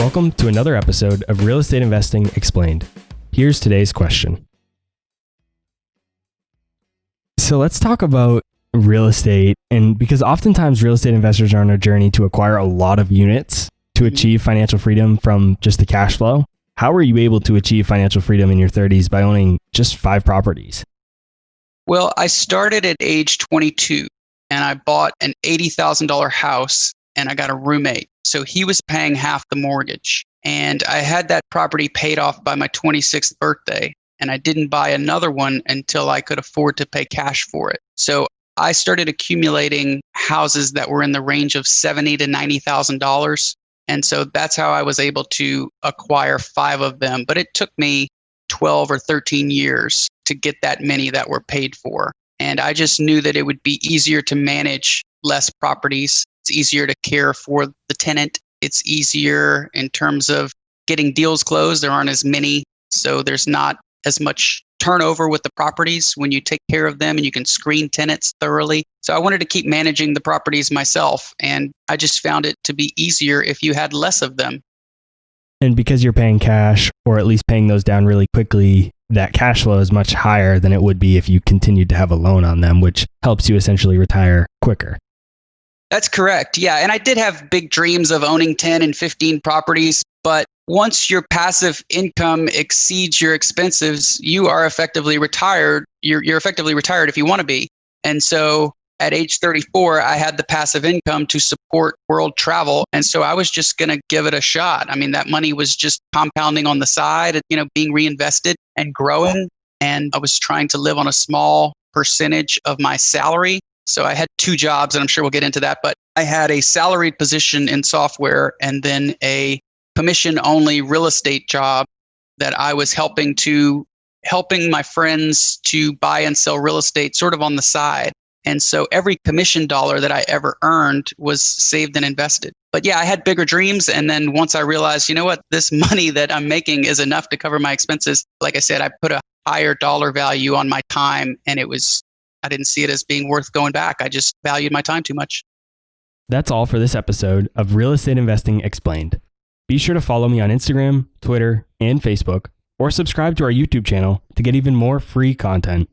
Welcome to another episode of Real Estate Investing Explained. Here's today's question. So let's talk about real estate, and because oftentimes real estate investors are on a journey to acquire a lot of units to achieve financial freedom from just the cash flow. How were you able to achieve financial freedom in your 30s by owning just 5 properties? Well, I started at age 22 and I bought an $80,000 house and I got a roommate. So he was paying half the mortgage, and I had that property paid off by my 26th birthday, and I didn't buy another one until I could afford to pay cash for it. So I started accumulating houses that were in the range of $70,000 to $90,000. And so that's how I was able to acquire 5 of them. But it took me 12 or 13 years to get that many that were paid for. And I just knew that it would be easier to manage less properties. It's easier to care for the tenant. It's easier in terms of getting deals closed. There aren't as many, so there's not as much turnover with the properties when you take care of them, and you can screen tenants thoroughly. So I wanted to keep managing the properties myself, and I just found it to be easier if you had less of them. And because you're paying cash, or at least paying those down really quickly, that cash flow is much higher than it would be if you continued to have a loan on them, which helps you essentially retire quicker. That's correct. Yeah. And I did have big dreams of owning 10 and 15 properties. But once your passive income exceeds your expenses, you are effectively retired. You're effectively retired if you want to be. And so at age 34, I had the passive income to support world travel. And so I was just going to give it a shot. I mean, that money was just compounding on the side, being reinvested and growing. And I was trying to live on a small percentage of my salary. So I had 2 jobs, and I'm sure we'll get into that, but I had a salaried position in software and then a commission-only real estate job that I was helping my friends to buy and sell real estate sort of on the side. And so every commission dollar that I ever earned was saved and invested. But yeah, I had bigger dreams. And then once I realized, this money that I'm making is enough to cover my expenses. Like I said, I put a higher dollar value on my time, and I didn't see it as being worth going back. I just valued my time too much. That's all for this episode of Real Estate Investing Explained. Be sure to follow me on Instagram, Twitter, and Facebook, or subscribe to our YouTube channel to get even more free content.